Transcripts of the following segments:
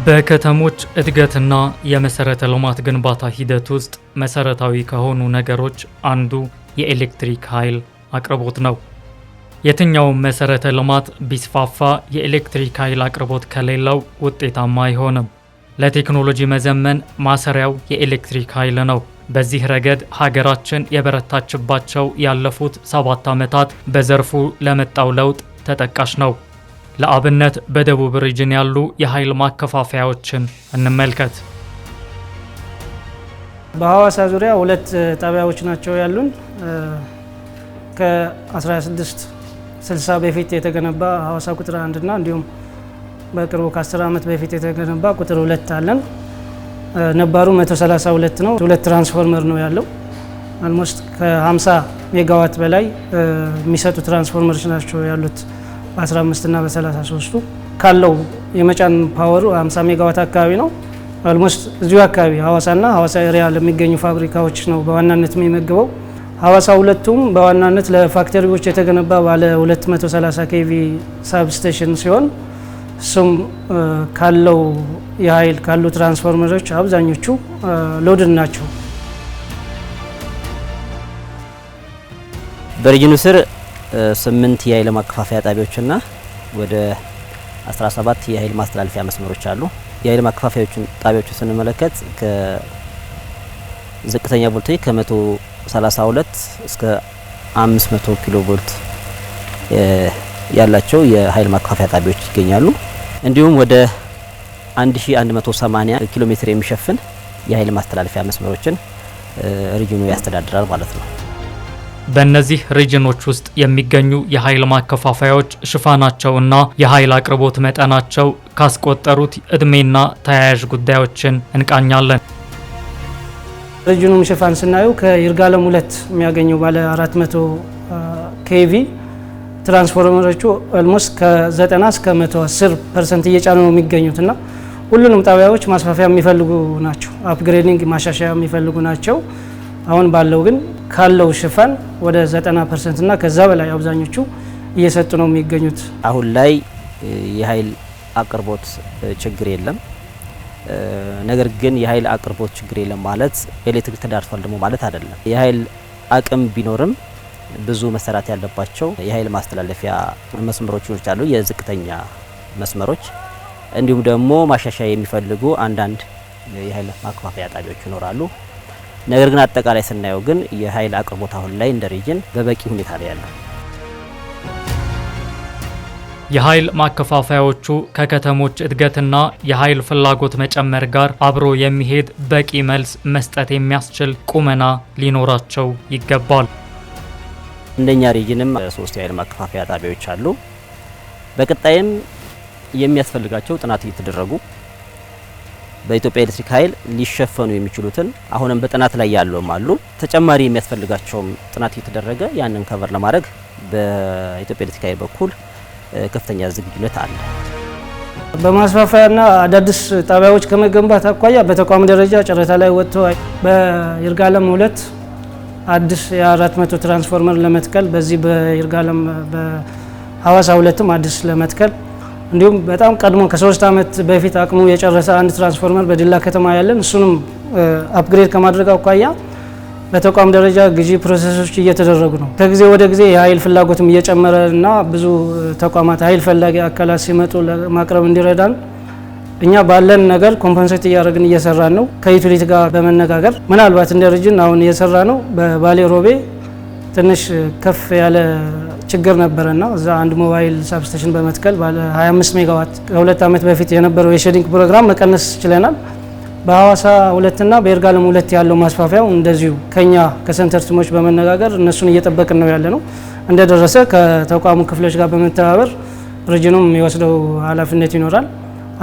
በከተሞች እድገትና የመሰረተ ልማት ግንባታ ሂደት ውስጥ መሰረታዊ ከሆኑ ነገሮች አንዱ የኤሌክትሪክ ኃይል አቅርቦት ነው። የትኛውም መሰረተ ልማት ቢስፋፋ የኤሌክትሪክ ኃይል አቅርቦት ከሌለው ውጤታማ አይሆንም። ለቴክኖሎጂ መዘመን ማሰሪያው የኤሌክትሪክ ኃይል ነው። በዚህ ረገድ ሀገራችን የበረታችባቸው ያለፉት 7 ዓመታት በዘርፉ ለመጣው ለውጥ ተጠቃሽ ነው። ለአብነት በደቡብ ሪጅን ያሉ የኃይል ማከፋፈያዎችን እንመልከት። በሐዋሳ ዙሪያ 2 ጣቢያዎች ናቸው ያሉን። ከ1660 በፊት የተገነባ ሐዋሳ ቁጥር 1 እና እንዲሁም በቅርቡ ከ10 ዓመት በፊት የተገነባ ቁጥር 2 አለን። ነባሩ 132 ነው። 2 ትራንስፎርመር ነው ያለው። አልሞስት ከ50 ሜጋዋት በላይ የሚሰጡ ትራንስፎርመሮች ናቸው ያሉት። በ15 እና በ33ቱ ካለው የመጫን ፓወሩ 50 ሜጋዋት አካባቢ ነው። አልሞስት እዚሁ አካባቢ ሐዋሳና ሐዋሳ ኤሪያ ለሚገኙ ፋብሪካዎች ነው በዋናነት የሚመግበው። ሐዋሳ ሁለቱም በዋናነት ለፋክተሪዎች የተገነባ ባለ 230 ኬቪ ሳብስቴሽን ሲሆን እሱም ካለው የኃይል ካሉ ትራንስፎርመሮች አብዛኞቹ ሎድን ናቸው። በሪጅኑ ስር 8 የኃይል ማከፋፈያ ጣቢያዎችና ወደ 17 የኃይል ማስተላለፊያ መስመሮች አሉ። የኃይል ማከፋፈያዎችን ጣቢያዎችን ስንመለከት ከዝቅተኛ ቮልቴጅ ከ132 እስከ 500 ኪሎ ቮልት ያላቸው የኃይል ማከፋፈያ ጣቢያዎች ይገኛሉ። እንዲሁም ወደ 1180 ኪሎ ሜትር የሚሸፍን የኃይል ማስተላለፊያ መስመሮችን ሪጅኑ ያስተዳድራል ማለት ነው። በእነዚህ ሪጅኖች ውስጥ የሚገኙ የኃይል ማከፋፈያዎች ሽፋናቸውና የኃይል አቅርቦት መጠናቸው ካስቆጠሩት እድሜና ተያያዥ ጉዳዮችን እንቃኛለን። ሪጅኑም ሽፋን ስናየው ከይርጋለም 2 የሚያገኘው ባለ 400 ኬቪ ትራንስፎርመሮቹ ኦልሞስት ከ90 እስከ 110% እየጫኑ ነው የሚገኙትና ሁሉንም ጣቢያዎች ማስፋፊያ የሚፈልጉ ናቸው። አፕግሬዲንግ ማሻሻያ የሚፈልጉ ናቸው። አሁን ባለው ግን ካለው ሽፋን ወደ 90% እና ከዛ በላይ አብዛኞቹ እየሰጡ ነው የሚገኙት። አሁን ላይ የኃይል አቅርቦት ችግር የለም። ነገር ግን የኃይል አቅርቦት ችግር የለም ማለት ኤሌክትሪክ ተዳርሷል ደግሞ ማለት አይደለም። የኃይል አቅም ቢኖርም ብዙ መሰራት ያለባቸው የኃይል ማስተላለፊያ መስመሮች ይኖራሉ፣ የዝቅተኛ መስመሮች እንዲሁም ደግሞ ማሻሻያ የሚፈልጉ አንዳንድ የኃይል ማከፋፈያ ጣቢያዎች ይኖራሉ። ነገር ግን አጠቃላይ ስናየው ግን የኃይል አቅርቦት አሁን ላይ እንደ ሪጅን በበቂ ሁኔታ ላይ ያለው። የኃይል ማከፋፈያዎቹ ከከተሞች እድገትና የኃይል ፍላጎት መጨመር ጋር አብሮ የሚሄድ በቂ መልስ መስጠት የሚያስችል ቁመና ሊኖራቸው ይገባል። እንደኛ ሪጅንም 3 የኃይል ማከፋፈያ ጣቢያዎች አሉ። በቀጣይም የሚያስፈልጋቸው ጥናት እየተደረጉ በኢትዮጵያ ኤሌክትሪክ ኃይል ሊሸፈኑ የሚችሉትን አሁንም በጥናት ላይ ያሉም አሉ። ተጨማሪ የሚያስፈልጋቸውም ጥናት እየተደረገ ያንን ከቨር ለማድረግ በኢትዮጵያ ኤሌክትሪክ ኃይል በኩል ከፍተኛ ዝግጁነት አለ። በማስፋፋያና አዳዲስ ጣቢያዎች ከመገንባት አኳያ በተቋም ደረጃ ጨረታ ላይ ወጥቶ በይርጋለም 2 አዲስ የ400 ትራንስፎርመር ለመትከል በዚህ በይርጋለም በሐዋሳ 2ም አዲስ ለመትከል እንዲሁም በጣም ቀድሞ ከ3 ዓመት በፊት አቅሙ የጨረሰ አንድ ትራንስፎርመር በዲላ ከተማ ያለን እሱንም አፕግሬድ ከማድረግ አኳያ በተቋም ደረጃ ግዢ ፕሮሰሶች እየተደረጉ ነው። ከጊዜ ወደ ጊዜ የኃይል ፍላጎትም እየጨመረ እና ብዙ ተቋማት ኃይል ፈላጊ አካላት ሲመጡ ለማቅረብ እንዲረዳን እኛ ባለን ነገር ኮምፐንሴት እያደረግን እየሰራን ነው። ከዩቲሊቲ ጋር በመነጋገር ምናልባት እንደ ሪጅን አሁን እየሰራ ነው። በባሌ ሮቤ ትንሽ ከፍ ያለ ችግር ነበረና እዛ አንድ ሞባይል ሳብስቴሽን በመትከል ባለ 25 ሜጋዋት ከ2 ዓመት በፊት የነበረው የሼዲንግ ፕሮግራም መቀነስ ችለናል። በሐዋሳ 2 እና በይርጋለም 2 ያለው ማስፋፊያው እንደዚሁ ከኛ ከሰንተር ቲሞች በመነጋገር እነሱን እየጠበቅን ነው ያለነው። እንደደረሰ ከተቋሙ ክፍሎች ጋር በመተባበር ሪጅኑም የሚወስደው ኃላፊነት ይኖራል።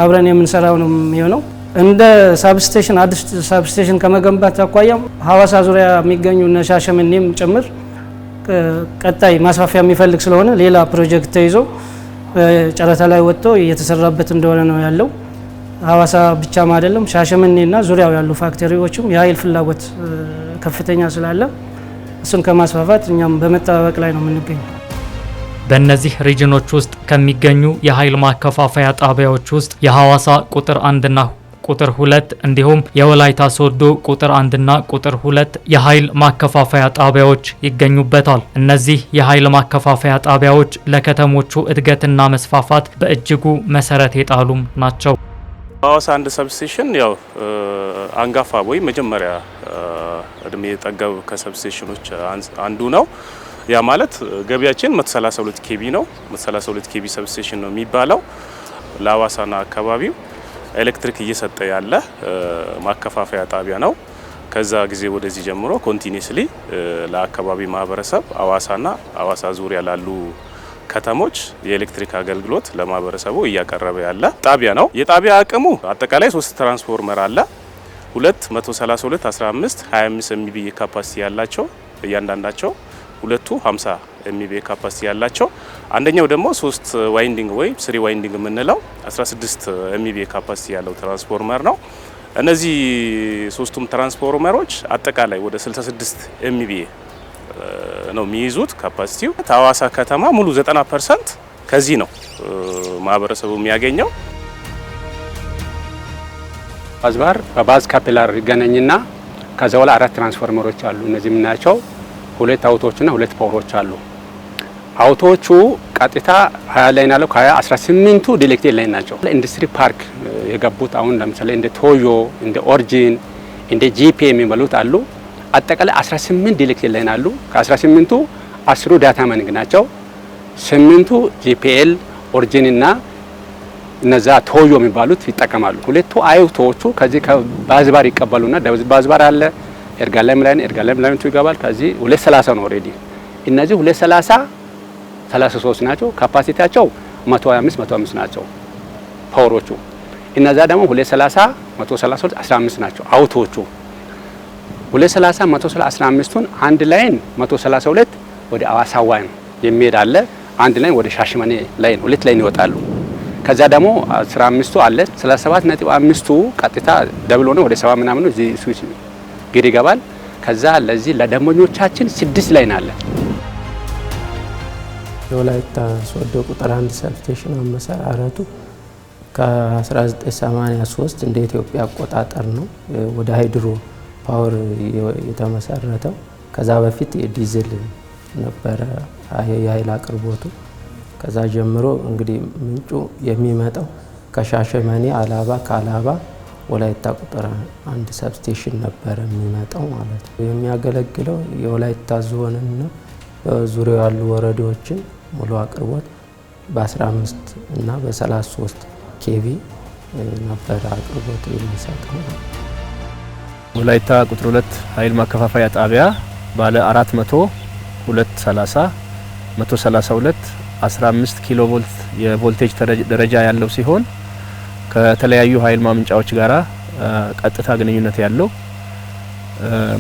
አብረን የምንሰራው ነው የሚሆነው። እንደ ሳብስቴሽን አዲስ ሳብስቴሽን ከመገንባት አኳያ ሐዋሳ ዙሪያ የሚገኙ ሻሸመኔም ጭምር ቀጣይ ማስፋፊያ የሚፈልግ ስለሆነ ሌላ ፕሮጀክት ተይዞ ጨረታ ላይ ወጥቶ እየተሰራበት እንደሆነ ነው ያለው። ሐዋሳ ብቻም አይደለም ሻሸመኔና ዙሪያው ያሉ ፋክተሪዎችም የኃይል ፍላጎት ከፍተኛ ስላለ እሱን ከማስፋፋት እኛም በመጠባበቅ ላይ ነው የምንገኘው። በእነዚህ ሪጅኖች ውስጥ ከሚገኙ የኃይል ማከፋፈያ ጣቢያዎች ውስጥ የሐዋሳ ቁጥር 1 እና ቁጥር 2 እንዲሁም የወላይታ ሶዶ ቁጥር 1 እና ቁጥር 2 የኃይል ማከፋፈያ ጣቢያዎች ይገኙበታል። እነዚህ የኃይል ማከፋፈያ ጣቢያዎች ለከተሞቹ እድገትና መስፋፋት በእጅጉ መሰረት የጣሉም ናቸው። ሐዋሳ አንድ ሰብስቴሽን ያው አንጋፋ ወይ መጀመሪያ እድሜ ጠገብ ከሰብስቴሽኖች አንዱ ነው። ያ ማለት ገቢያችን 132 ኬቪ ነው። 132 ኬቪ ሰብስቴሽን ነው የሚባለው። ለሐዋሳና አካባቢው ኤሌክትሪክ እየሰጠ ያለ ማከፋፈያ ጣቢያ ነው። ከዛ ጊዜ ወደዚህ ጀምሮ ኮንቲኒየስሊ ለአካባቢ ማህበረሰብ ሐዋሳና ሐዋሳ ዙሪያ ላሉ ከተሞች የኤሌክትሪክ አገልግሎት ለማህበረሰቡ እያቀረበ ያለ ጣቢያ ነው። የጣቢያ አቅሙ አጠቃላይ 3 ትራንስፎርመር አለ። 2 132 15 25 ኤምቪኤ ካፓሲቲ ያላቸው እያንዳንዳቸው ሁለቱ 50 ኤምቪኤ ካፓሲቲ ያላቸው፣ አንደኛው ደግሞ 3 ዋይንዲንግ ወይ 3 ዋይንዲንግ የምንለው 16 ኤምቪኤ ካፓሲቲ ያለው ትራንስፎርመር ነው። እነዚህ ሶስቱም ትራንስፎርመሮች አጠቃላይ ወደ 66 ኤምቪኤ ነው የሚይዙት ካፓሲቲው። ሐዋሳ ከተማ ሙሉ 90% ከዚህ ነው ማህበረሰቡ የሚያገኘው። ባዝባር በባዝ ካፒላር ይገናኝና ከዛ በኋላ 4 ትራንስፎርመሮች አሉ። እነዚህ የምናያቸው 2 አውቶዎችና 2 ፓወሮች አሉ። አውቶዎቹ ቀጥታ 20 ላይ ናቸው። ከ18ቱ ዲኤሌክትሪክ ላይ ናቸው። ኢንዱስትሪ ፓርክ የገቡት አሁን ለምሳሌ እንደ ቶዮ፣ እንደ ኦሪጂን፣ እንደ ጂፒ የሚባሉት አሉ። አጠቃላይ 18 ዲኤሌክትሪክ ላይ ናሉ። ከ18ቱ 10ሩ ዳታ ማይኒንግ ናቸው። 8ቱ ጂፒኤል፣ ኦሪጂን እና እነዛ ቶዮ የሚባሉት ይጠቀማሉ። 2ቱ አውቶዎቹ ከዚህ ከባዝባር ይቀበሉና ባዝባር አለ ኤርጋለም ላይ ይገባል። ከዚህ 230 ነው ኦሬዲ። እነዚህ 230 33 ናቸው። ካፓሲቲያቸው 125 ናቸው ፓወሮቹ። እነዛ ደግሞ 230 132 15 ናቸው አውቶዎቹ። 230 115ቱን አንድ ላይን 132 ወደ ሐዋሳ ዋን የሚሄድ አለ። አንድ ላይን ወደ ሻሽመኔ ላይን 2 ላይን ይወጣሉ። ከዛ ደግሞ 15ቱ አለ 37.5ቱ ቀጥታ ደብል ሆነ ወደ 70 ምናምን እዚህ ስዊች ግድ ይገባል። ከዛ ለዚህ ለደንበኞቻችን 6 ላይን አለ። የወላይታ ሶዶ ቁጥር 1 ሰብስቴሽን አመሰራረቱ ከ1983 እንደ ኢትዮጵያ አቆጣጠር ነው ወደ ሃይድሮ ፓወር የተመሰረተው። ከዛ በፊት የዲዝል ነበረ የኃይል አቅርቦቱ። ከዛ ጀምሮ እንግዲህ ምንጩ የሚመጣው ከሻሸመኔ አላባ፣ ከአላባ ወላይታ ቁጥር 1 ሰብስቴሽን ነበረ የሚመጣው ማለት ነው። የሚያገለግለው የወላይታ ዞንና በዙሪያው ያሉ ወረዳዎችን ሙሉ አቅርቦት በ15 እና በ33 ኬቪ ነበረ አቅርቦት የሚሰጠው። ወላይታ ቁጥር 2 ኃይል ማከፋፈያ ጣቢያ ባለ 400 230 132 15 ኪሎ ቮልት የቮልቴጅ ደረጃ ያለው ሲሆን ከተለያዩ ኃይል ማመንጫዎች ጋራ ቀጥታ ግንኙነት ያለው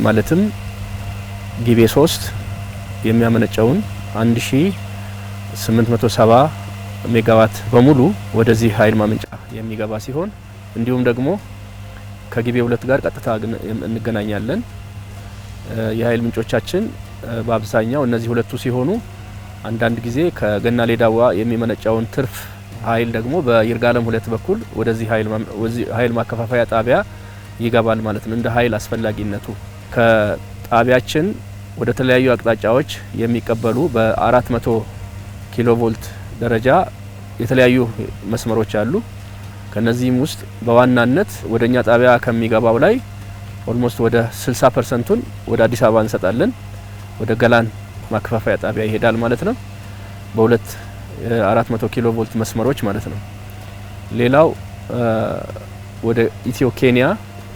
ማለትም ጊቤ 3 የሚያመነጨውን 1870 ሜጋዋት በሙሉ ወደዚህ ኃይል ማመንጫ የሚገባ ሲሆን እንዲሁም ደግሞ ከጊቤ 2 ጋር ቀጥታ እንገናኛለን። የኃይል ምንጮቻችን በአብዛኛው እነዚህ ሁለቱ ሲሆኑ አንዳንድ ጊዜ ከገና ሌዳዋ የሚመነጨውን ትርፍ ኃይል ደግሞ በይርጋለም 2 በኩል ወደዚህ ኃይል ማከፋፈያ ጣቢያ ይገባል ማለት ነው። እንደ ኃይል አስፈላጊነቱ ከጣቢያችን ወደ ተለያዩ አቅጣጫዎች የሚቀበሉ በ400 ኪሎ ቮልት ደረጃ የተለያዩ መስመሮች አሉ። ከነዚህም ውስጥ በዋናነት ወደኛ ጣቢያ ከሚገባው ላይ ኦልሞስት ወደ 60%ን ወደ አዲስ አበባ እንሰጣለን። ወደ ገላን ማከፋፈያ ጣቢያ ይሄዳል ማለት ነው። በሁለት 400 ኪሎ ቮልት መስመሮች ማለት ነው። ሌላው ወደ ኢትዮ ኬንያ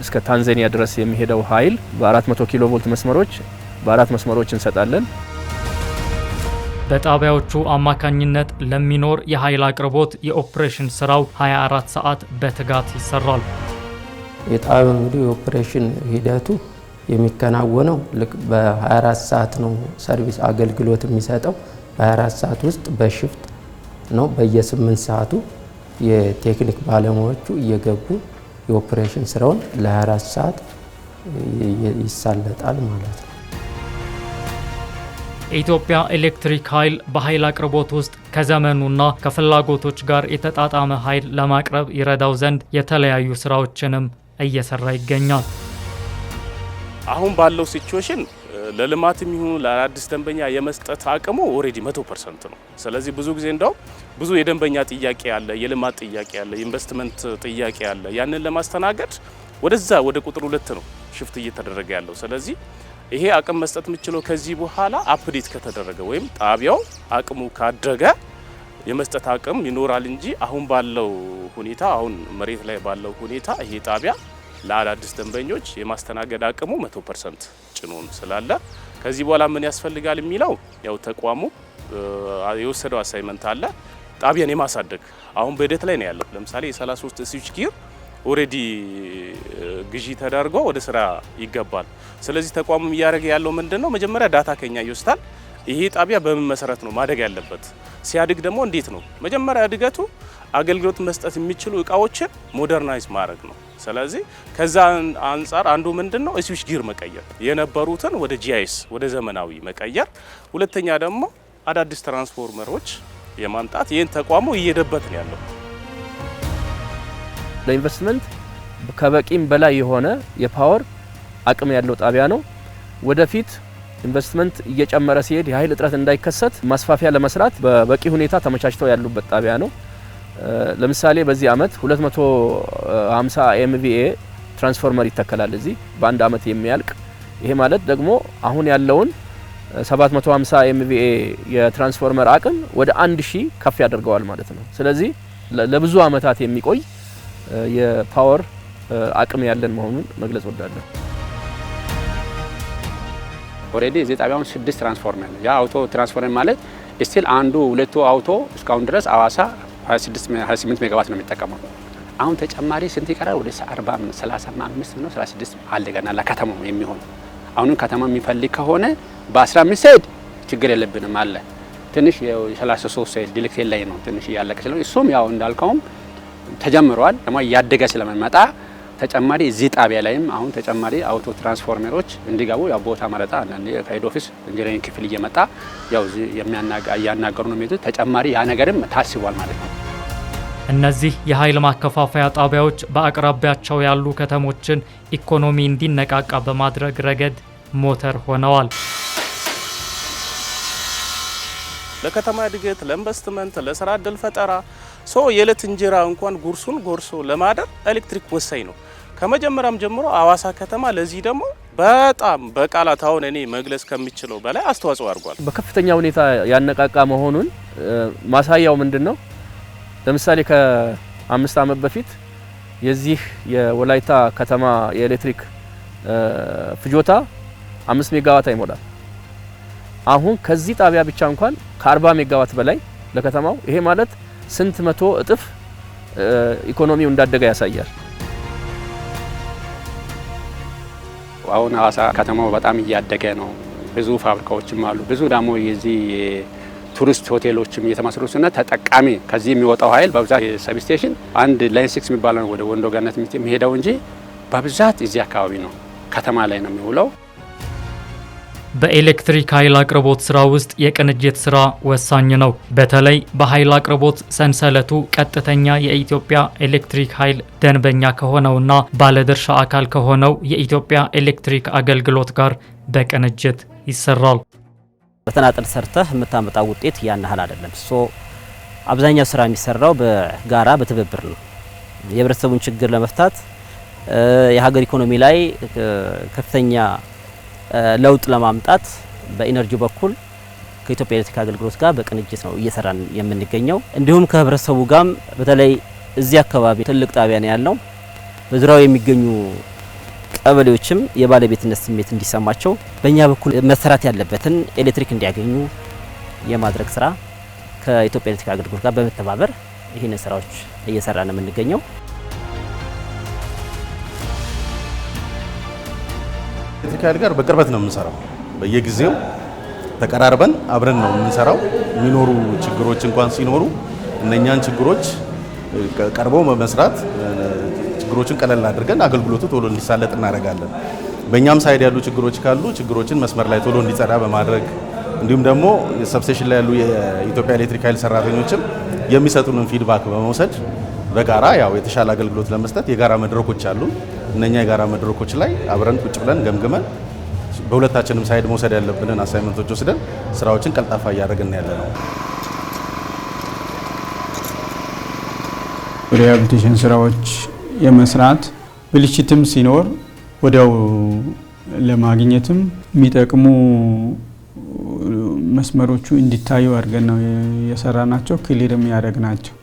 እስከ ታንዛኒያ ድረስ የሚሄደው ኃይል በ400 ኪሎ ቮልት መስመሮች በ4 መስመሮች እንሰጣለን። በጣቢያዎቹ አማካኝነት ለሚኖር የኃይል አቅርቦት የኦፕሬሽን ስራው 24 ሰዓት በትጋት ይሰራል። የጣቢያው እንግዲህ የኦፕሬሽን ሂደቱ የሚከናወነው ልክ በ24 ሰዓት ነው ሰርቪስ አገልግሎት የሚሰጠው። በ24 ሰዓት ውስጥ በሽፍት ነው። በየ8 ሰዓቱ የቴክኒክ ባለሙያዎቹ እየገቡ የኦፕሬሽን ስራውን ለ24 ሰዓት ይሳለጣል ማለት ነው። የኢትዮጵያ ኤሌክትሪክ ኃይል በኃይል አቅርቦት ውስጥ ከዘመኑና ከፍላጎቶች ጋር የተጣጣመ ኃይል ለማቅረብ ይረዳው ዘንድ የተለያዩ ስራዎችንም እየሰራ ይገኛል። አሁን ባለው ሲቹዌሽን ለልማትም ይሁን ለአዲስ ደንበኛ የመስጠት አቅሙ ኦሬዲ 100% ነው። ስለዚህ ብዙ ጊዜ እንደው ብዙ የደንበኛ ጥያቄ አለ፣ የልማት ጥያቄ አለ፣ ኢንቨስትመንት ጥያቄ አለ። ያንን ለማስተናገድ ወደዛ ወደ ቁጥር 2 ነው ሽፍት እየተደረገ ያለው። ስለዚህ ይሄ አቅም መስጠት የምችለው ከዚህ በኋላ አፕዴት ከተደረገ ወይም ጣቢያው አቅሙ ካደገ የመስጠት አቅም ይኖራል እንጂ አሁን ባለው ሁኔታ አሁን መሬት ላይ ባለው ሁኔታ ይሄ ጣቢያ ለአዳዲስ ደንበኞች የማስተናገድ አቅሙ 100% ጭኖን ስላለ ከዚህ በኋላ ምን ያስፈልጋል የሚለው ያው ተቋሙ የወሰደው አሳይመንት አለ ጣቢያን የማሳደግ አሁን በሂደት ላይ ነው ያለው። ለምሳሌ የ33 ስዊች ጊር ኦሬዲ ግዢ ተደርጎ ወደ ስራ ይገባል። ስለዚህ ተቋሙ እያደረገ ያለው ምንድነው? መጀመሪያ ዳታ ከኛ ይወስዳል። ይሄ ጣቢያ በምን መሰረት ነው ማደግ ያለበት፣ ሲያድግ ደግሞ እንዴት ነው መጀመሪያ እድገቱ አገልግሎት መስጠት የሚችሉ እቃዎችን ሞደርናይዝ ማድረግ ነው። ስለዚህ ከዛ አንፃር አንዱ ምንድነው? ስዊች ጊር መቀየር፣ የነበሩትን ወደ ጂአይኤስ ወደ ዘመናዊ መቀየር፣ ሁለተኛ ደግሞ አዳዲስ ትራንስፎርመሮች የማምጣት ይህን ተቋሙ እየሄደበት ነው ያለው። ለኢንቨስትመንት ከበቂም በላይ የሆነ የፓወር አቅም ያለው ጣቢያ ነው። ወደፊት ኢንቨስትመንት እየጨመረ ሲሄድ የኃይል እጥረት እንዳይከሰት ማስፋፊያ ለመስራት በበቂ ሁኔታ ተመቻችተው ያሉበት ጣቢያ ነው። ለምሳሌ በዚህ አመት 250 ኤምቪኤ ትራንስፎርመር ይተከላል እዚህ በአንድ አመት የሚያልቅ። ይሄ ማለት ደግሞ አሁን ያለውን 750 ኤምቪኤ የትራንስፎርመር አቅም ወደ 1000 ከፍ ያደርገዋል ማለት ነው። ስለዚህ ለብዙ አመታት የሚቆይ የፓወር አቅም ያለን መሆኑን መግለጽ ወዳለሁ። ኦሬዲ እዚህ ጣቢያውን 6 ትራንስፎርመር ነው። ያ አውቶ ትራንስፎርመር ማለት ስቲል አንዱ ሁለቱ አውቶ እስካሁን ድረስ አዋሳ 28 ሜጋዋት ነው የሚጠቀመው። አሁን ተጨማሪ ስንት ይቀራል? ወደ 40 35 ነው 36 አለ ገና ለከተማው የሚሆን። አሁንም ከተማው የሚፈልግ ከሆነ በ15 ሰዓት ችግር የለብንም አለ። ትንሽ የ33 ሰዓት ዲሌክት ላይ ነው ትንሽ ያለቀ ስለሆነ እሱም ያው እንዳልከውም ተጀምሯል። ደግሞ ያደገ ስለመጣ ተጨማሪ እዚህ ጣቢያ ላይም አሁን ተጨማሪ አውቶ ትራንስፎርመሮች እንዲገቡ ያው ቦታ መረጣ አንዳንዴ ከሄድ ኦፊስ ኢንጂነሪንግ ክፍል እየመጣ ያው እያናገሩ ነው የሚሄዱት። ተጨማሪ ያ ነገርም ታስቧል ማለት ነው። እነዚህ የኃይል ማከፋፈያ ጣቢያዎች በአቅራቢያቸው ያሉ ከተሞችን ኢኮኖሚ እንዲነቃቃ በማድረግ ረገድ ሞተር ሆነዋል። ለከተማ እድገት፣ ለኢንቨስትመንት፣ ለስራ ዕድል ፈጠራ የዕለት እንጀራ እንኳን ጉርሱን ጎርሶ ለማደር ኤሌክትሪክ ወሳኝ ነው። ከመጀመሪያም ጀምሮ አዋሳ ከተማ ለዚህ ደግሞ በጣም በቃላት አሁን እኔ መግለጽ ከሚችለው በላይ አስተዋጽኦ አድርጓል። በከፍተኛ ሁኔታ ያነቃቃ መሆኑን ማሳያው ምንድነው? ለምሳሌ ከ5 አመት በፊት የዚህ የወላይታ ከተማ የኤሌክትሪክ ፍጆታ 5 ሜጋዋት አይሞላም። አሁን ከዚህ ጣቢያ ብቻ እንኳን ከ40 ሜጋዋት በላይ ለከተማው። ይሄ ማለት ስንት መቶ እጥፍ ኢኮኖሚው እንዳደገ ያሳያል። አሁን ሐዋሳ ከተማው በጣም እያደገ ነው። ብዙ ፋብሪካዎችም አሉ። ብዙ ደግሞ የዚህ ቱሪስት ሆቴሎችም እየተመሰረቱና ተጠቃሚ ከዚህ የሚወጣው ኃይል በብዛት ሰብስቴሽን አንድ ላይን 6 የሚባለው ወደ ወንዶ ገነት የሚሄደው እንጂ በብዛት እዚህ አካባቢ ነው፣ ከተማ ላይ ነው የሚውለው። በኤሌክትሪክ ኃይል አቅርቦት ስራ ውስጥ የቅንጅት ስራ ወሳኝ ነው። በተለይ በኃይል አቅርቦት ሰንሰለቱ ቀጥተኛ የኢትዮጵያ ኤሌክትሪክ ኃይል ደንበኛ ከሆነውና ባለድርሻ አካል ከሆነው የኢትዮጵያ ኤሌክትሪክ አገልግሎት ጋር በቅንጅት ይሰራል። በተናጠል ሰርተህ የምታመጣው ውጤት ያን ያህል አይደለም። አብዛኛው ስራ የሚሰራው በጋራ በትብብር ነው። የህብረተሰቡን ችግር ለመፍታት የሀገር ኢኮኖሚ ላይ ከፍተኛ ለውጥ ለማምጣት በኢነርጂ በኩል ከኢትዮጵያ ኤሌክትሪክ አገልግሎት ጋር በቅንጅት ነው እየሰራን የምንገኘው። እንዲሁም ከህብረተሰቡ ጋር በተለይ እዚህ አካባቢ ትልቅ ጣቢያ ነው ያለው። በዙሪያው የሚገኙ ቀበሌዎችም የባለቤትነት ስሜት እንዲሰማቸው በእኛ በኩል መሰራት ያለበትን ኤሌክትሪክ እንዲያገኙ የማድረግ ስራ ከኢትዮጵያ ኤሌክትሪክ አገልግሎት ጋር በመተባበር ይህን ስራዎች እየሰራን የምንገኘው። ኤሌክትሪክ ኃይል ጋር በቅርበት ነው የምንሰራው። በየጊዜው ተቀራርበን አብረን ነው የምንሰራው። የሚኖሩ ችግሮች እንኳን ሲኖሩ እነኛን ችግሮች ቀርቦ መስራት፣ ችግሮችን ቀለል አድርገን አገልግሎቱ ቶሎ እንዲሳለጥ እናደርጋለን። በእኛም ሳይድ ያሉ ችግሮች ካሉ ችግሮችን መስመር ላይ ቶሎ እንዲጸዳ በማድረግ እንዲሁም ደግሞ ሰብስቴሽን ላይ ያሉ የኢትዮጵያ ኤሌክትሪክ ኃይል ሰራተኞችም የሚሰጡንን ፊድባክ በመውሰድ በጋራ ያው የተሻለ አገልግሎት ለመስጠት የጋራ መድረኮች አሉ። እነኛ የጋራ መድረኮች ላይ አብረን ቁጭ ብለን ገምግመን በሁለታችንም ሳይድ መውሰድ ያለብንን አሳይመንቶች ወስደን ስራዎችን ቀልጣፋ እያደረግን ያለ ነው። ሪሃቢሊቴሽን ስራዎች የመስራት ብልሽትም ሲኖር ወዲያው ለማግኘትም የሚጠቅሙ መስመሮቹ እንዲታዩ አድርገን ነው የሰራናቸው፣ ክሊርም ያደረግናቸው።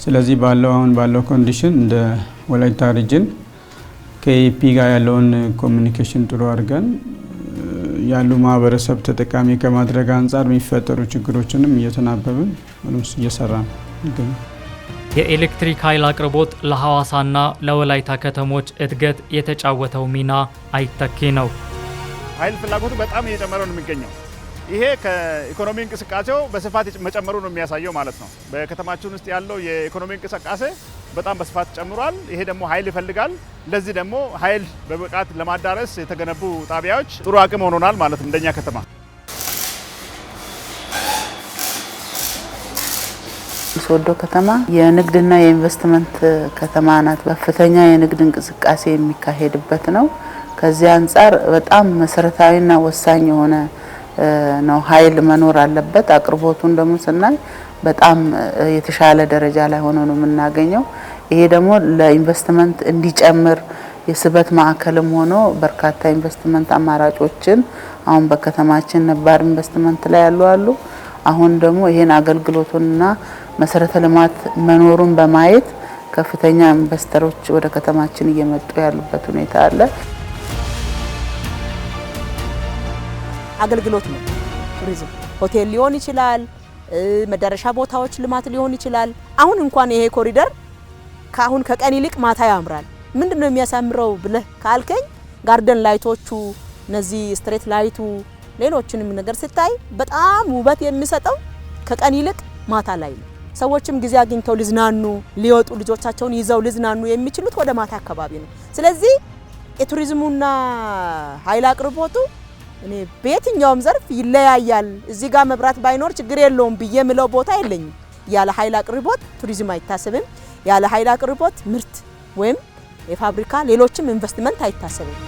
ስለዚህ አሁን ባለው ኮንዲሽን እንደ ወላይታ ሪጅን ከኢፒ ጋር ያለውን ኮሚኒኬሽን ጥሩ አድርገን ያሉ ማህበረሰብ ተጠቃሚ ከማድረግ አንጻር የሚፈጠሩ ችግሮችንም እየተናበብን እየሰራን ነው። የኤሌክትሪክ ኃይል አቅርቦት ለሐዋሳና ለወላይታ ከተሞች እድገት የተጫወተው ሚና አይተኬ ነው። ኃይል ፍላጎቱ በጣም እየጨመረ ነው የሚገኘው። ይሄ ከኢኮኖሚ እንቅስቃሴው በስፋት መጨመሩ ነው የሚያሳየው ማለት ነው። በከተማችን ውስጥ ያለው የኢኮኖሚ እንቅስቃሴ በጣም በስፋት ጨምሯል። ይሄ ደግሞ ኃይል ይፈልጋል። ለዚህ ደግሞ ኃይል በብቃት ለማዳረስ የተገነቡ ጣቢያዎች ጥሩ አቅም ሆኖናል ማለት እንደኛ ከተማ። ሶዶ ከተማ የንግድና የኢንቨስትመንት ከተማ ናት። ከፍተኛ የንግድ እንቅስቃሴ የሚካሄድበት ነው። ከዚህ አንጻር በጣም መሰረታዊና ወሳኝ የሆነ ነው። ኃይል መኖር አለበት። አቅርቦቱን ደግሞ ስናይ በጣም የተሻለ ደረጃ ላይ ሆኖ ነው የምናገኘው። ይሄ ደግሞ ለኢንቨስትመንት እንዲጨምር የስበት ማዕከልም ሆኖ በርካታ ኢንቨስትመንት አማራጮችን አሁን በከተማችን ነባር ኢንቨስትመንት ላይ ያሉ አሁን ደግሞ ይሄን አገልግሎቱንና መሰረተ ልማት መኖሩን በማየት ከፍተኛ ኢንቨስተሮች ወደ ከተማችን እየመጡ ያሉበት ሁኔታ አለ። አገልግሎት ነው። ቱሪዝም ሆቴል ሊሆን ይችላል፣ መዳረሻ ቦታዎች ልማት ሊሆን ይችላል። አሁን እንኳን ይሄ ኮሪደር ከአሁን ከቀን ይልቅ ማታ ያምራል። ምንድነው የሚያሳምረው ብለህ ካልከኝ ጋርደን ላይቶቹ፣ እነዚህ ስትሬት ላይቱ፣ ሌሎችንም ነገር ስታይ በጣም ውበት የሚሰጠው ከቀን ይልቅ ማታ ላይ ነው። ሰዎችም ጊዜ አግኝተው ሊዝናኑ ሊወጡ ልጆቻቸውን ይዘው ሊዝናኑ የሚችሉት ወደ ማታ አካባቢ ነው። ስለዚህ የቱሪዝሙና ኃይል አቅርቦቱ እኔ በየትኛውም ዘርፍ ይለያያል። እዚህ ጋር መብራት ባይኖር ችግር የለውም ብዬ ምለው ቦታ የለኝም። ያለ ኃይል አቅርቦት ቱሪዝም አይታሰብም። ያለ ኃይል አቅርቦት ምርት ወይም የፋብሪካ ሌሎችም ኢንቨስትመንት አይታሰብም።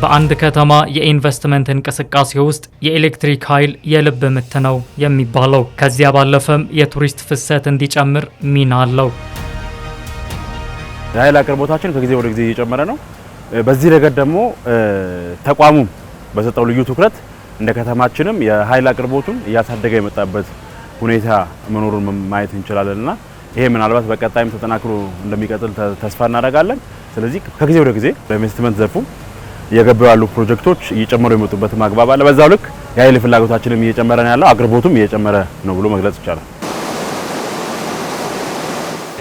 በአንድ ከተማ የኢንቨስትመንት እንቅስቃሴ ውስጥ የኤሌክትሪክ ኃይል የልብ ምት ነው የሚባለው። ከዚያ ባለፈም የቱሪስት ፍሰት እንዲጨምር ሚና አለው። የኃይል አቅርቦታችን ከጊዜ ወደ ጊዜ እየጨመረ ነው። በዚህ ረገድ ደግሞ ተቋሙ በሰጠው ልዩ ትኩረት እንደ ከተማችንም የኃይል አቅርቦቱን እያሳደገ የመጣበት ሁኔታ መኖሩን ማየት እንችላለንና ይሄ ምናልባት በቀጣይም ተጠናክሮ እንደሚቀጥል ተስፋ እናደርጋለን። ስለዚህ ከጊዜ ወደ ጊዜ በኢንቨስትመንት ዘርፉ እየገቡ ያሉ ፕሮጀክቶች እየጨመሩ የመጡበት ማግባብ አለ። በዛው ልክ የኃይል ፍላጎታችንም እየጨመረ ነው ያለው፣ አቅርቦቱም እየጨመረ ነው ብሎ መግለጽ ይቻላል።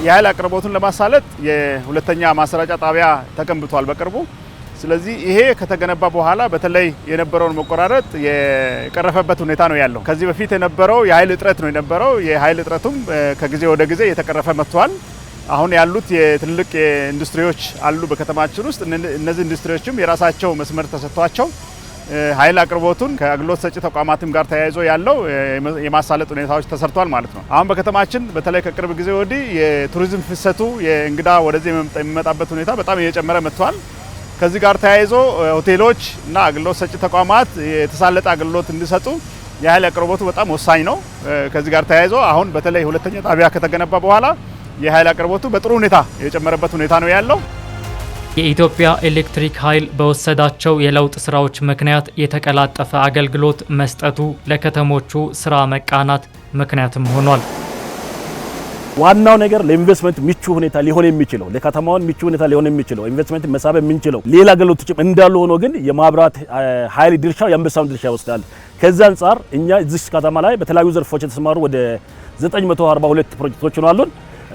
የኃይል አቅርቦቱን ለማሳለጥ የሁለተኛ ማሰራጫ ጣቢያ ተገንብቷል በቅርቡ። ስለዚህ ይሄ ከተገነባ በኋላ በተለይ የነበረውን መቆራረጥ የቀረፈበት ሁኔታ ነው ያለው። ከዚህ በፊት የነበረው የኃይል እጥረት ነው የነበረው። የኃይል እጥረቱም ከጊዜ ወደ ጊዜ እየተቀረፈ መጥቷል። አሁን ያሉት የትልቅ ኢንዱስትሪዎች አሉ በከተማችን ውስጥ። እነዚህ ኢንዱስትሪዎችም የራሳቸው መስመር ተሰጥቷቸው ኃይል አቅርቦቱን ከአገልግሎት ሰጪ ተቋማትም ጋር ተያይዞ ያለው የማሳለጥ ሁኔታዎች ተሰርቷል ማለት ነው። አሁን በከተማችን በተለይ ከቅርብ ጊዜ ወዲህ የቱሪዝም ፍሰቱ የእንግዳ ወደዚህ የሚመጣበት ሁኔታ በጣም እየጨመረ መጥቷል። ከዚህ ጋር ተያይዞ ሆቴሎች እና አገልግሎት ሰጪ ተቋማት የተሳለጠ አገልግሎት እንዲሰጡ የኃይል አቅርቦቱ በጣም ወሳኝ ነው። ከዚህ ጋር ተያይዞ አሁን በተለይ ሁለተኛ ጣቢያ ከተገነባ በኋላ የኃይል አቅርቦቱ በጥሩ ሁኔታ የጨመረበት ሁኔታ ነው ያለው። የኢትዮጵያ ኤሌክትሪክ ኃይል በወሰዳቸው የለውጥ ስራዎች ምክንያት የተቀላጠፈ አገልግሎት መስጠቱ ለከተሞቹ ስራ መቃናት ምክንያትም ሆኗል። ዋናው ነገር ለኢንቨስትመንት ምቹ ሁኔታ ሊሆን የሚችለው ለከተማውን ምቹ ሁኔታ ሊሆን የሚችለው ኢንቨስትመንት መሳብ የምንችለው ሌላ አገልግሎቶችም እንዳሉ ሆኖ ግን የማብራት ኃይል ድርሻው የአንበሳውን ድርሻ ይወስዳል። ከዛ አንጻር እኛ እዚህ ከተማ ላይ በተለያዩ ዘርፎች የተሰማሩ ወደ 942 ፕሮጀክቶች ነው አሉን።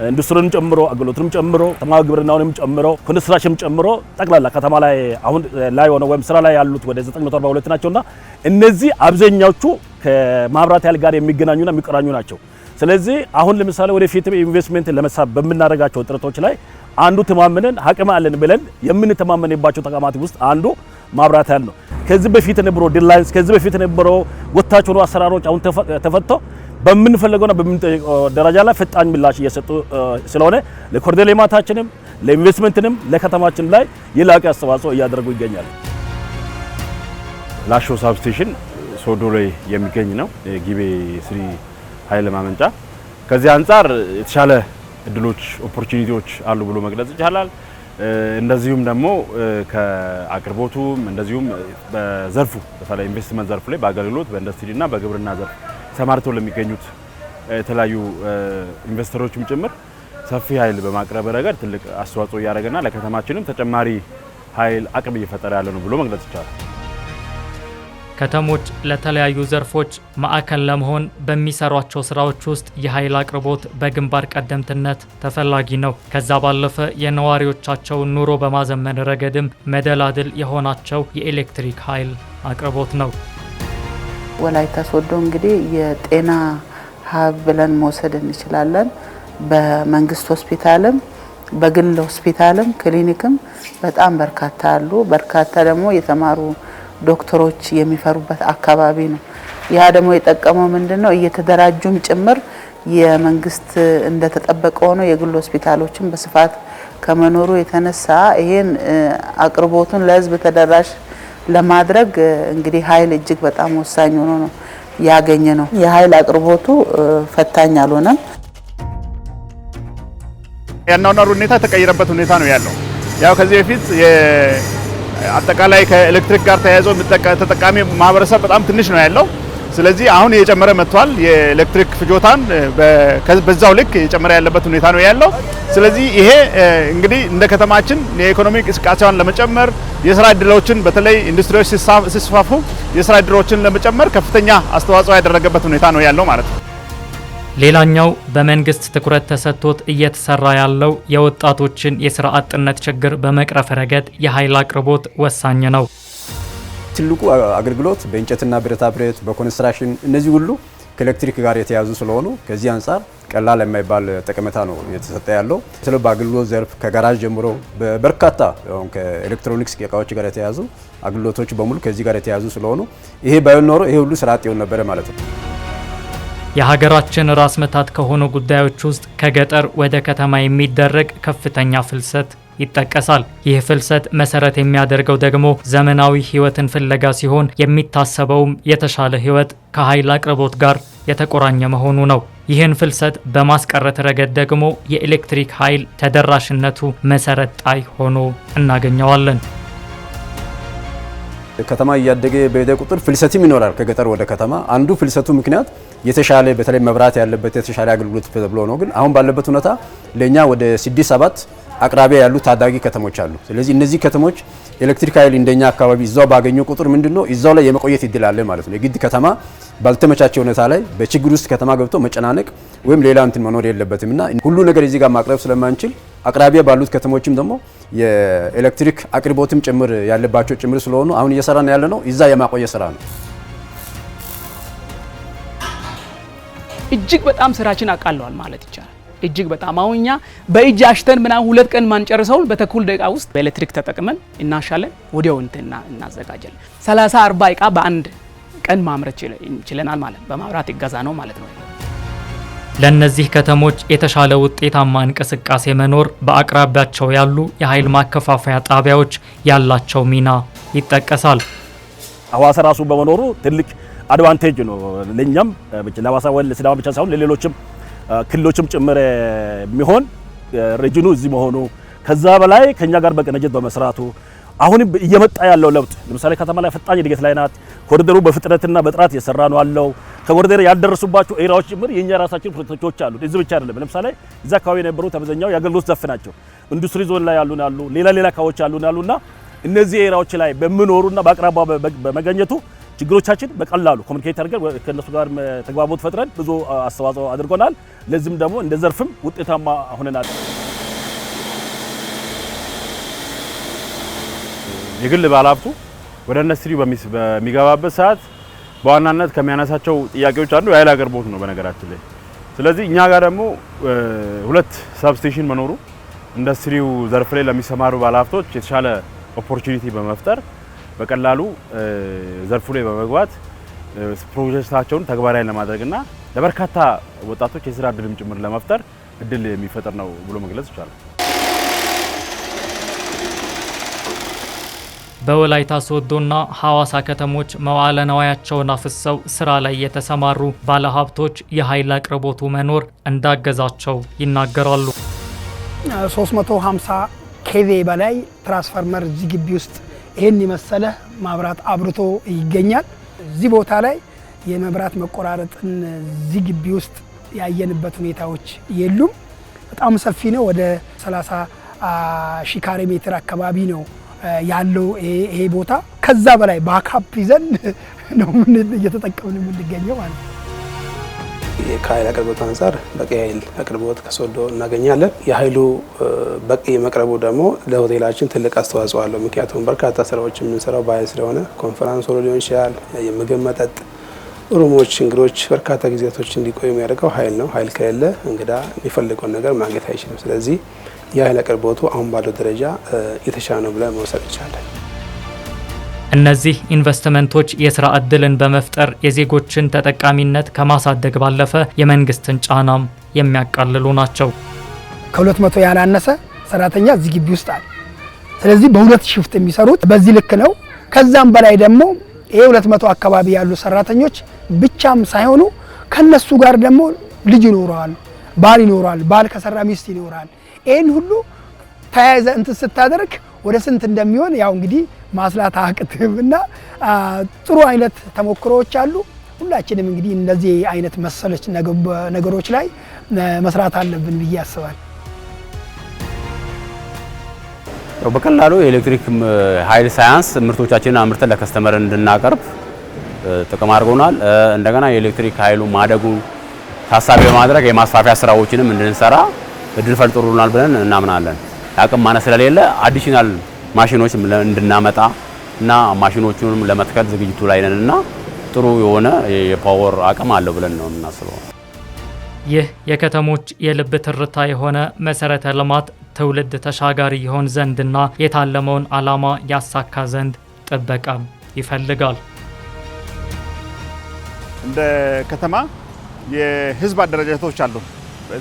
ኢንዱስትሪውን ጨምሮ አገልግሎቱንም ጨምሮ ተማሪ ግብርናውንም ጨምሮ ኮንስትራክሽንም ጨምሮ ጠቅላላ ከተማ ላይ አሁን ላይ ሆነ ወይም ስራ ላይ ያሉት ወደ 942 ናቸውና እነዚህ አብዛኛዎቹ ከማብራት ኃይል ጋር የሚገናኙና የሚቆራኙ ናቸው። ስለዚህ አሁን ለምሳሌ ወደፊት ኢንቨስትመንት ለመሳብ በምናደርጋቸው ጥረቶች ላይ አንዱ ተማመነን አቅም አለን ብለን የምንተማመንባቸው ተቋማት ውስጥ አንዱ ማብራት ኃይል ነው። ከዚህ በፊት የነበረው ዲድላይንስ ከዚህ በፊት የነበረው ወታች ሆኖ አሰራሮች አሁን ተፈቶ በምንፈልገውና በምንጠይቀው ደረጃ ላይ ፈጣን ምላሽ እየሰጡ ስለሆነ ለኮሪደር ልማታችንም ለኢንቨስትመንትንም ለከተማችን ላይ የላቀ አስተዋጽኦ እያደረጉ ይገኛሉ። ላሾ ሳብስቴሽን ሶዶ ላይ የሚገኝ ነው ጊቤ 3 ኃይል ማመንጫ። ከዚህ አንፃር የተሻለ እድሎች ኦፖርቹኒቲዎች አሉ ብሎ መግለጽ ይቻላል። እንደዚሁም ደግሞ ከአቅርቦቱም እንደዚሁም በዘርፉ በተለይ ኢንቨስትመንት ዘርፍ ላይ በአገልግሎት በኢንዱስትሪና በግብርና ዘርፍ ተማርተው ለሚገኙት የተለያዩ ኢንቨስተሮችም ጭምር ሰፊ ኃይል በማቅረብ ረገድ ትልቅ አስተዋጽኦ እያደረገና ለከተማችንም ተጨማሪ ኃይል አቅም እየፈጠረ ያለ ነው ብሎ መግለጽ ይቻላል። ከተሞች ለተለያዩ ዘርፎች ማዕከል ለመሆን በሚሰሯቸው ስራዎች ውስጥ የኃይል አቅርቦት በግንባር ቀደምትነት ተፈላጊ ነው። ከዛ ባለፈ የነዋሪዎቻቸውን ኑሮ በማዘመን ረገድም መደላድል የሆናቸው የኤሌክትሪክ ኃይል አቅርቦት ነው። ወላይታ ሶዶ እንግዲህ የጤና ሀብ ብለን መውሰድ እንችላለን። በመንግስት ሆስፒታልም በግል ሆስፒታልም ክሊኒክም በጣም በርካታ አሉ። በርካታ ደግሞ የተማሩ ዶክተሮች የሚፈሩበት አካባቢ ነው። ያ ደግሞ የጠቀመው ምንድነው እየተደራጁም ጭምር የመንግስት እንደተጠበቀ ሆኖ የግል ሆስፒታሎችን በስፋት ከመኖሩ የተነሳ ይሄን አቅርቦቱን ለህዝብ ተደራሽ ለማድረግ እንግዲህ ኃይል እጅግ በጣም ወሳኝ ሆኖ ነው ያገኘ ነው። የኃይል አቅርቦቱ ፈታኝ አልሆነም። ያናውና ሁኔታ ተቀየረበት ሁኔታ ነው ያለው። ያው ከዚህ በፊት አጠቃላይ ከኤሌክትሪክ ጋር ተያይዞ ተጠቃሚ ማህበረሰብ በጣም ትንሽ ነው ያለው። ስለዚህ አሁን እየጨመረ መጥቷል። የኤሌክትሪክ ፍጆታን በዛው ልክ እየጨመረ ያለበት ሁኔታ ነው ያለው። ስለዚህ ይሄ እንግዲህ እንደ ከተማችን የኢኮኖሚ እንቅስቃሴዋን ለመጨመር የስራ እድሎችን በተለይ ኢንዱስትሪዎች ሲስፋፉ የስራ እድሎችን ለመጨመር ከፍተኛ አስተዋጽኦ ያደረገበት ሁኔታ ነው ያለው ማለት ነው። ሌላኛው በመንግስት ትኩረት ተሰጥቶት እየተሰራ ያለው የወጣቶችን የስራ አጥነት ችግር በመቅረፍ ረገድ የኃይል አቅርቦት ወሳኝ ነው። ትልቁ አገልግሎት በእንጨትና ብረታ ብረት በኮንስትራክሽን እነዚህ ሁሉ ከኤሌክትሪክ ጋር የተያዙ ስለሆኑ ከዚህ አንፃር ቀላል የማይባል ጠቀሜታ ነው የተሰጠ ያለው። ስለዚህ በአገልግሎት ዘርፍ ከጋራዥ ጀምሮ በርካታ ከኤሌክትሮኒክስ እቃዎች ጋር የተያዙ አገልግሎቶች በሙሉ ከዚህ ጋር የተያዙ ስለሆኑ ይሄ ባይሆን ኖሮ ይሄ ሁሉ ስራ አጥ ይሆን ነበር ማለት ነው። የሀገራችን ራስ ምታት ከሆኑ ጉዳዮች ውስጥ ከገጠር ወደ ከተማ የሚደረግ ከፍተኛ ፍልሰት ይጠቀሳል። ይህ ፍልሰት መሰረት የሚያደርገው ደግሞ ዘመናዊ ህይወትን ፍለጋ ሲሆን የሚታሰበውም የተሻለ ህይወት ከኃይል አቅርቦት ጋር የተቆራኘ መሆኑ ነው። ይህን ፍልሰት በማስቀረት ረገድ ደግሞ የኤሌክትሪክ ኃይል ተደራሽነቱ መሰረት ጣይ ሆኖ እናገኘዋለን። ከተማ እያደገ በሄደ ቁጥር ፍልሰትም ይኖራል። ከገጠር ወደ ከተማ አንዱ ፍልሰቱ ምክንያት የተሻለ በተለይ መብራት ያለበት የተሻለ አገልግሎት ተብሎ ነው። ግን አሁን ባለበት ሁኔታ ለኛ ወደ 6-7 አቅራቢያ ያሉ ታዳጊ ከተሞች አሉ። ስለዚህ እነዚህ ከተሞች ኤሌክትሪክ ኃይል እንደኛ አካባቢ እዛው ባገኘው ቁጥር ምንድነው እዛው ላይ የመቆየት እድል አለ ማለት ነው። የግድ ከተማ ባልተመቻቸ ሁኔታ ላይ በችግር ውስጥ ከተማ ገብቶ መጨናነቅ ወይም ሌላ እንትን መኖር የለበትምና ሁሉ ነገር እዚህ ጋር ማቅረብ ስለማንችል አቅራቢያ ባሉት ከተሞችም ደግሞ የኤሌክትሪክ አቅርቦትም ጭምር ያለባቸው ጭምር ስለሆኑ አሁን እየሰራን ያለ ነው እዛ የማቆየ ስራ ነው። እጅግ በጣም ስራችን አቃለዋል ማለት ይቻላል። እጅግ በጣም አሁን እኛ በእጅ አሽተን ምናምን 2 ቀን ማንጨርሰውን በተኩል ደቂቃ ውስጥ በኤሌክትሪክ ተጠቅመን እናሻለን፣ ወዲያው እናዘጋጃለን። 30-40 እቃ በአንድ ቀን ማምረት ይችላል ማለት በማብራት ይገዛ ነው ማለት ነው። ለነዚህ ከተሞች የተሻለ ውጤታማ እንቅስቃሴ መኖር በአቅራቢያቸው ያሉ የኃይል ማከፋፈያ ጣቢያዎች ያላቸው ሚና ይጠቀሳል። ሐዋሳ ራሱ በመኖሩ ትልቅ አድቫንቴጅ ነው ለኛም ለሐዋሳ ወል ሲዳማ ብቻ ሳይሆን ለሌሎችም ክልሎችም ጭምር የሚሆን ሬጂኑ እዚህ መሆኑ ከዛ በላይ ከኛ ጋር በቅንጅት በመስራቱ አሁን እየመጣ ያለው ለውጥ ለምሳሌ ከተማ ላይ ፈጣን እድገት ላይ ናት። ኮሪደሩ በፍጥነትና በጥራት እየሰራ ነው አለው። ከኮሪደር ያልደረሱባቸው ኤሪያዎች ጭምር የኛ ራሳችን ፕሮጀክቶች አሉ። እዚህ ብቻ አይደለም። ለምሳሌ እዛ አካባቢ የነበሩ ተበዘኛው የአገልግሎት ዘርፍ ናቸው። ኢንዱስትሪ ዞን ላይ ያሉ ሌላ አካባቢዎች ያሉና እነዚህ ኤሪያዎች ላይ በመኖሩና በአቅራቢያው በመገኘቱ ችግሮቻችን በቀላሉ ኮሙኒኬት አድርገን ከነሱ ጋር ተግባቦት ፈጥረን ብዙ አስተዋጽኦ አድርጎናል። ለዚህም ደግሞ እንደ ዘርፍም ውጤታማ ሆነናል። የግል ባለሀብቱ ወደ ኢንዱስትሪ በሚገባበት ሰዓት በዋናነት ከሚያነሳቸው ጥያቄዎች አንዱ የኃይል አቅርቦት ነው በነገራችን ላይ። ስለዚህ እኛ ጋር ደግሞ 2 ሳብስቴሽን መኖሩ ኢንዱስትሪው ዘርፍ ላይ ለሚሰማሩ ባለሀብቶች የተሻለ ኦፖርቹኒቲ በመፍጠር በቀላሉ ዘርፉ ላይ በመግባት ፕሮጀክታቸውን ተግባራዊ ለማድረግና ለበርካታ ወጣቶች የስራ እድልም ጭምር ለመፍጠር እድል የሚፈጥር ነው ብሎ መግለጽ ይቻላል። በወላይታ ሶዶና ሐዋሳ ከተሞች መዋዕለ ንዋያቸውን አፍሰው ስራ ላይ የተሰማሩ ባለሀብቶች የኃይል አቅርቦቱ መኖር እንዳገዛቸው ይናገራሉ። 350 ኬቪ በላይ ትራንስፎርመር እዚህ ግቢ ውስጥ ይሄን የመሰለ ማብራት አብርቶ ይገኛል። እዚህ ቦታ ላይ የመብራት መቆራረጥን እዚህ ግቢ ውስጥ ያየንበት ሁኔታዎች የሉም። በጣም ሰፊ ነው። ወደ 30 ሺህ ካሬ ሜትር አካባቢ ነው ያለው ይሄ ቦታ። ከዛ በላይ ባካፕ ይዘን ነው እየተጠቀምን የምንገኘው ማለት ነው። ከኃይል አቅርቦት አንጻር በቂ ኃይል አቅርቦት ከሶዶ እናገኛለን። የኃይሉ በቂ መቅረቡ ደግሞ ለሆቴላችን ትልቅ አስተዋጽኦ አለው። ምክንያቱም በርካታ ስራዎች የምንሰራው በኃይል ስለሆነ ኮንፈረንስ ሆል ሊሆን ይችላል፣ የምግብ መጠጥ ሩሞች፣ እንግዶች በርካታ ጊዜያቶች እንዲቆዩ የሚያደርገው ኃይል ነው። ኃይል ከሌለ እንግዳ የሚፈልገውን ነገር ማግኘት አይችልም። ስለዚህ የኃይል አቅርቦቱ አሁን ባለው ደረጃ የተሻለ ነው ብለን መውሰድ ይቻላል። እነዚህ ኢንቨስትመንቶች የስራ ዕድልን በመፍጠር የዜጎችን ተጠቃሚነት ከማሳደግ ባለፈ የመንግስትን ጫናም የሚያቃልሉ ናቸው። ከ200 ያላነሰ ሰራተኛ እዚህ ግቢ ውስጥ አለ። ስለዚህ በሁለት ሽፍት የሚሰሩት በዚህ ልክ ነው። ከዛም በላይ ደግሞ ይሄ 200 አካባቢ ያሉ ሰራተኞች ብቻም ሳይሆኑ ከነሱ ጋር ደግሞ ልጅ ይኖራል፣ ባል ይኖራል፣ ባል ከሰራ ሚስት ይኖራል። ይሄን ሁሉ ተያይዘ እንትን ስታደርግ ወደ ስንት እንደሚሆን ያው እንግዲህ ማስላት አቅትምና ጥሩ አይነት ተሞክሮዎች አሉ። ሁላችንም እንግዲህ እንደዚህ አይነት መሰለች ነገሮች ላይ መስራት አለብን ብዬ አስባለሁ። በቀላሉ የኤሌክትሪክ ኃይል ሳይንስ ምርቶቻችንን አምርተን ለከስተመር እንድናቀርብ ጥቅም አድርጎናል። እንደገና የኤሌክትሪክ ኃይሉ ማደጉ ታሳቢ በማድረግ የማስፋፊያ ስራዎችንም እንድንሰራ እድል ፈጥሮልናል ብለን እናምናለን። አቅም ማነስ ስለሌለ አዲሽናል ማሽኖች እንድናመጣ እና ማሽኖቹንም ለመትከል ዝግጅቱ ላይ ነንና ጥሩ የሆነ የፓወር አቅም አለው ብለን ነው የምናስበው። ይህ የከተሞች የልብ ትርታ የሆነ መሰረተ ልማት ትውልድ ተሻጋሪ ይሆን ዘንድና የታለመውን ዓላማ ያሳካ ዘንድ ጥበቃም ይፈልጋል። እንደ ከተማ የህዝብ አደረጃጀቶች አሉ።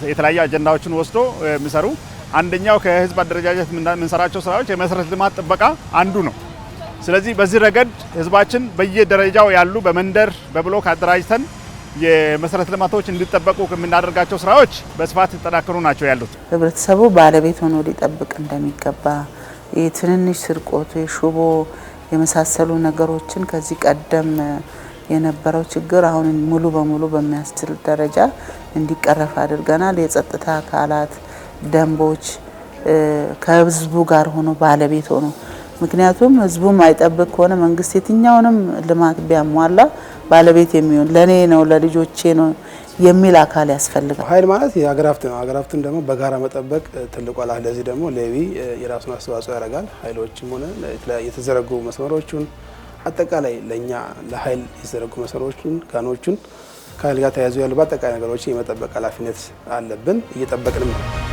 የተለያዩ አጀንዳዎችን ወስዶ የሚሰሩ አንደኛው ከህዝብ አደረጃጀት የምንሰራቸው ስራዎች የመሰረተ ልማት ጥበቃ አንዱ ነው። ስለዚህ በዚህ ረገድ ህዝባችን በየደረጃው ያሉ በመንደር በብሎክ አደራጅተን የመሰረተ ልማቶች እንዲጠበቁ የምናደርጋቸው ስራዎች በስፋት የተጠናከሩ ናቸው ያሉት። ህብረተሰቡ ባለቤት ሆኖ ሊጠብቅ እንደሚገባ የትንንሽ ስርቆት፣ የሽቦ የመሳሰሉ ነገሮችን ከዚህ ቀደም የነበረው ችግር አሁን ሙሉ በሙሉ በሚያስችል ደረጃ እንዲቀረፍ አድርገናል። የጸጥታ አካላት ደንቦች ከህዝቡ ጋር ሆኖ ባለቤት ሆኖ ምክንያቱም ህዝቡ ማይጠብቅ ከሆነ መንግስት የትኛውንም ልማት ቢያሟላ ባለቤት የሚሆን ለኔ ነው ለልጆቼ ነው የሚል አካል ያስፈልጋል። ኃይል ማለት የሀገር ሀብት ነው። ሀገር ሀብትን ደግሞ በጋራ መጠበቅ ትልቁ ኃላፊነት። ለዚህ ደግሞ ሌዊ የራሱን አስተዋጽኦ ያደርጋል። ኃይሎችም ሆነ የተዘረጉ መስመሮቹን አጠቃላይ ለኛ ለኃይል የተዘረጉ መስመሮቹን ጋኖቹን ከኃይል ጋር ተያይዞ ያሉ በአጠቃላይ ነገሮችን የመጠበቅ ኃላፊነት አለብን። እየጠበቅንም ነው።